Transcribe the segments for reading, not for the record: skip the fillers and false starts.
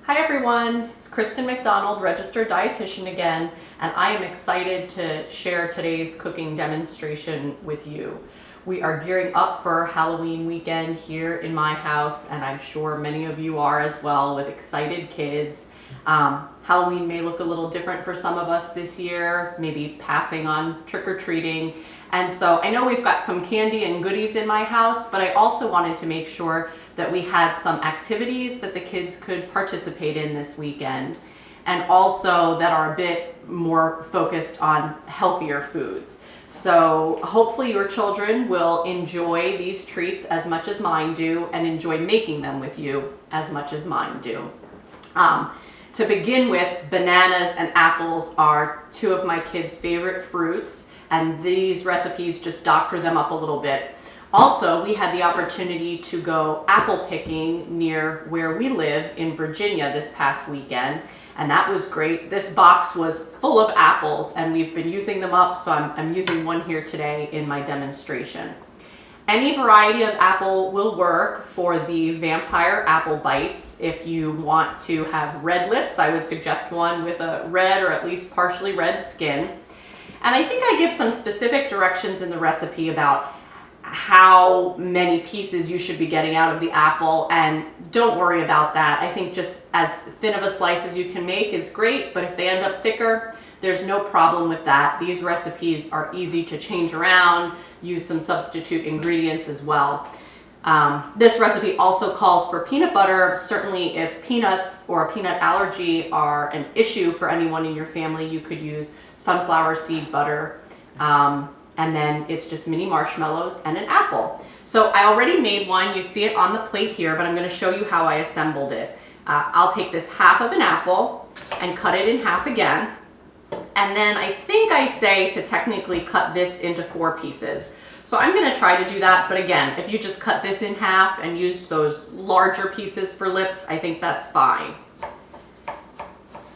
Hi everyone, it's Kristen McDonald, registered dietitian again, and I am excited to share today's cooking demonstration with you. We are gearing up for Halloween weekend here in my house, and I'm sure many of you are as well, with excited kids. Halloween may look a little different for some of us this year, maybe passing on trick-or-treating. And so I know we've got some candy and goodies in my house, but I also wanted to make sure that we had some activities that the kids could participate in this weekend, and also that are a bit more focused on healthier foods. So hopefully your children will enjoy these treats as much as mine do, and enjoy making them with you as much as mine do. To begin with, bananas and apples are two of my kids' favorite fruits, and these recipes just doctor them up a little bit. Also, we had the opportunity to go apple picking near where we live in Virginia this past weekend, and that was great. This box was full of apples, and we've been using them up, so I'm using one here today in my demonstration. Any variety of apple will work for the vampire apple bites. If you want to have red lips, I would suggest one with a red or at least partially red skin. And I think I give some specific directions in the recipe about how many pieces you should be getting out of the apple, and don't worry about that. I think just as thin of a slice as you can make is great, but if they end up thicker, there's no problem with that. These recipes are easy to change around, use some substitute ingredients as well. This recipe also calls for peanut butter. Certainly if peanuts or a peanut allergy are an issue for anyone in your family, you could use sunflower seed butter. And then it's just mini marshmallows and an apple. So I already made one. You see it on the plate here, but I'm going to show you how I assembled it. I'll take this half of an apple and cut it in half again. And then I think I say to technically cut this into 4 pieces. So I'm going to try to do that, but again, if you just cut this in half and used those larger pieces for lips, I think that's fine.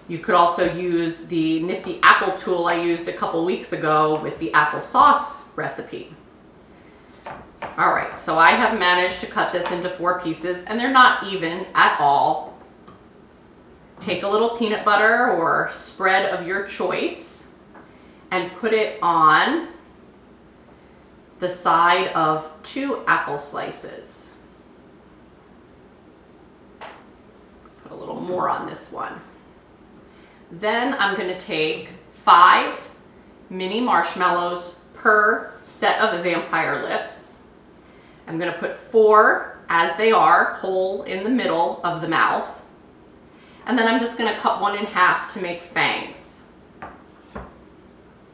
You could also use the nifty apple tool I used a couple weeks ago with the applesauce recipe. All right, so I have managed to cut this into 4 pieces, and they're not even at all. Take a little peanut butter or spread of your choice and put it on the side of 2 apple slices. Put a little more on this one. Then I'm going to take 5 mini marshmallows per set of the vampire lips. I'm going to put 4 as they are, whole in the middle of the mouth. And then I'm just going to cut one in half to make fangs.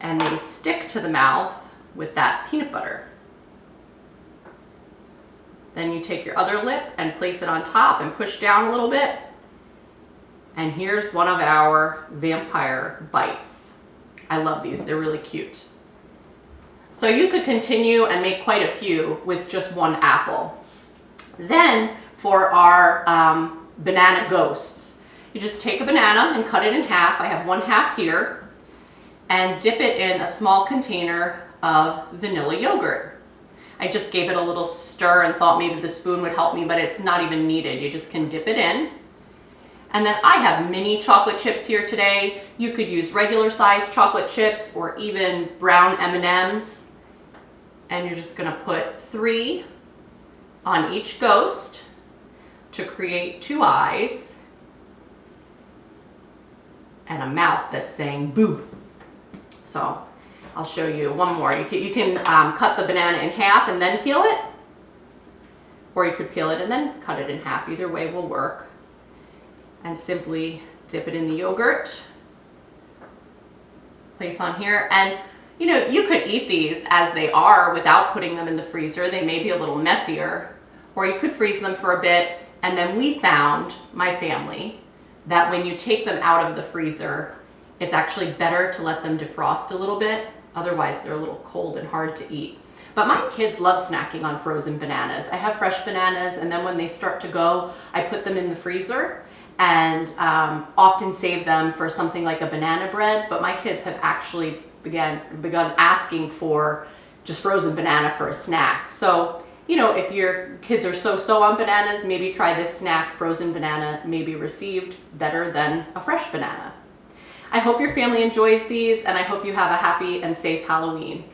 And they stick to the mouth with that peanut butter. Then you take your other lip and place it on top and push down a little bit. And here's one of our vampire bites. I love these, they're really cute. So you could continue and make quite a few with just 1 apple. Then for our banana ghosts, you just take a banana and cut it in half. I have 1 half here, and dip it in a small container of vanilla yogurt. I just gave it a little stir and thought maybe the spoon would help me, but it's not even needed. You just can dip it in. And then I have mini chocolate chips here today. You could use regular sized chocolate chips or even brown M&Ms. And you're just gonna put 3 on each ghost to create 2 eyes and a mouth that's saying boo. So I'll show you one more. You can cut the banana in half and then peel it, or you could peel it and then cut it in half. Either way will work. And simply dip it in the yogurt, place on here, and you know, you could eat these as they are without putting them in the freezer. They may be a little messier, or you could freeze them for a bit. And then we found, my family, that when you take them out of the freezer, it's actually better to let them defrost a little bit. Otherwise, they're a little cold and hard to eat. But my kids love snacking on frozen bananas. I have fresh bananas, and then when they start to go, I put them in the freezer and often save them for something like a banana bread. But my kids have actually begun asking for just frozen banana for a snack. So if your kids are so-so on bananas, maybe try this snack. Frozen banana may be received better than a fresh banana. I hope your family enjoys these, and I hope you have a happy and safe Halloween.